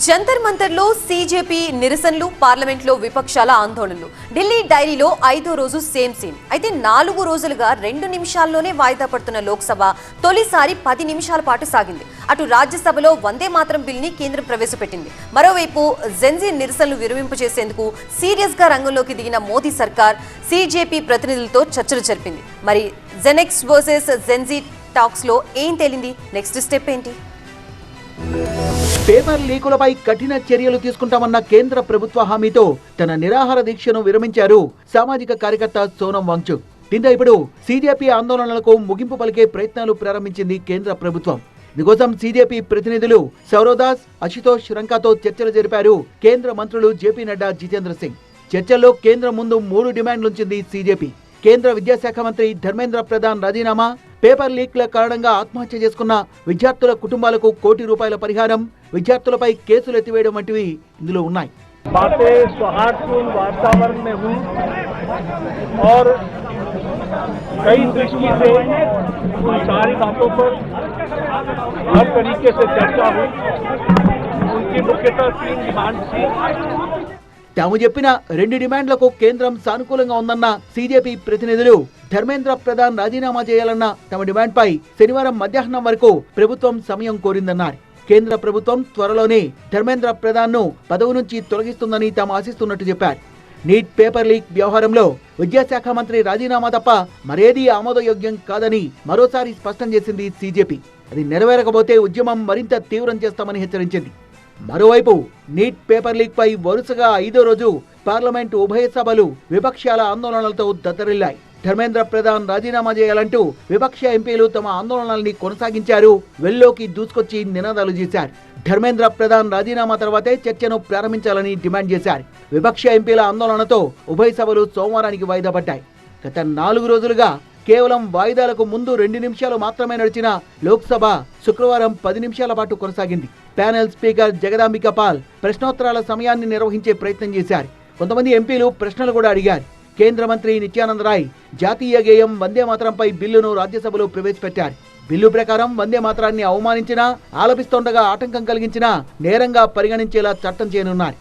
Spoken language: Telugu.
జంతర్ మంతర్లో సీజేపీ నిరసనలు, పార్లమెంట్లో విపక్షాల ఆందోళనలు. ఢిల్లీ డైరీలో 5వ రోజు సేమ్ సీన్. అయితే 4 రోజులుగా 2 నిమిషాల్లోనే వాయిదా పడుతున్న లోక్సభ తొలిసారి 10 నిమిషాల పాటు సాగింది. అటు రాజ్యసభలో వందే మాతరం బిల్ని కేంద్రం ప్రవేశపెట్టింది. మరోవైపు జెన్జీ నిరసనలు విరమింపచేసేందుకు సీరియస్గా రంగంలోకి దిగిన మోదీ సర్కార్ సీజేపీ ప్రతినిధులతో చర్చలు జరిపింది. మరి జెనెక్స్ వర్సెస్ జెన్జీ టాక్స్ లో ఏం తేలింది? నెక్స్ట్ స్టెప్ ఏంటి? పేపర్ లీకులపై కఠిన చర్యలు తీసుకుంటామన్న కేంద్ర ప్రభుత్వ హామీతో తన నిరాహార దీక్షను విరమించారు సామాజిక కార్యకర్త సోనం వాంగ్చుక్. దీంతో ఇప్పుడు సీజేపీ ఆందోళనలకు ముగింపు పలికే ప్రయత్నాలు ప్రారంభించింది కేంద్ర ప్రభుత్వం. ఇందుకోసం సీజేపీ ప్రతినిధులు సౌరవ్దాస్, అశుతోష్ రంకాతో చర్చలు జరిపారు కేంద్ర మంత్రులు జేపీ నడ్డా, జితేంద్ర సింగ్. చర్చల్లో కేంద్రం ముందు 3 డిమాండ్లుంచింది సీజేపీ. కేంద్ర విద్యాశాఖ మంత్రి ధర్మేంద్ర ప్రధాన్ రాజీనామా, పేపర్ లీక్ల కారణంగా ఆత్మహత్య చేసుకున్న విద్యార్థుల కుటుంబాలకు ₹1 కోటి పరిహారం, విద్యార్థులపై కేసులు ఎత్తివేయడం వంటివి ఇందులో ఉన్నాయి. తాము చెప్పిన 2 డిమాండ్లకు కేంద్రం సానుకూలంగా ఉందన్న సీజేపీ ప్రతినిధులు ధర్మేంద్ర ప్రధాన్ రాజీనామా చేయాలన్న తమ డిమాండ్పై శనివారం మధ్యాహ్నం వరకు ప్రభుత్వం సమయం కోరిందన్నారు. కేంద్ర ప్రభుత్వం త్వరలోనే ధర్మేంద్ర ప్రధాన్ ను పదవి నుంచి తొలగిస్తుందని తాము ఆశిస్తున్నట్టు చెప్పారు. నీట్ పేపర్ లీక్ వ్యవహారంలో విద్యాశాఖ మంత్రి రాజీనామా తప్ప మరేదీ ఆమోదయోగ్యం కాదని మరోసారి స్పష్టం చేసింది సీజేపీ. అది నెరవేరకపోతే ఉద్యమం మరింత తీవ్రం చేస్తామని హెచ్చరించింది. మరోవైపు నీట్ పేపర్ లీక్ పై వరుసగా 5వ రోజు పార్లమెంట్ ఉభయ సభలు విపక్షాల ఆందోళనలతో దద్దరిల్లాయి. ధర్మేంద్ర ప్రధాన్ రాజీనామా చేయాలంటూ విపక్ష ఎంపీలు తమ ఆందోళనల్ని కొనసాగించారు. వెల్లోకి దూసుకొచ్చి నినాదాలు చేశారు. ధర్మేంద్ర ప్రధాన్ రాజీనామా తర్వాతే చర్చను ప్రారంభించాలని డిమాండ్ చేశారు. విపక్ష ఎంపీల ఆందోళనతో ఉభయ సభలు సోమవారానికి వాయిదా పడ్డాయి. గత 4 రోజులుగా కేవలం వాయిదాలకు ముందు 2 నిమిషాలు మాత్రమే నడిచిన లోక్సభ శుక్రవారం 10 నిమిషాల పాటు కొనసాగింది. ప్యానెల్ స్పీకర్ జగదాంబిక పాల్ ప్రశ్నోత్తరాల సమయాన్ని నిర్వహించే ప్రయత్నం చేశారు. కొంతమంది ఎంపీలు ప్రశ్నలు కూడా అడిగారు. కేంద్ర మంత్రి నిత్యానంద రాయ్ జాతీయ గేయం వందే మాతరంపై బిల్లును రాజ్యసభలో ప్రవేశపెట్టారు. బిల్లు ప్రకారం వందే మాతరాన్ని అవమానించినా, ఆలపిస్తుండగా ఆటంకం కలిగించినా నేరంగా పరిగణించేలా చట్టం చేయనున్నారు.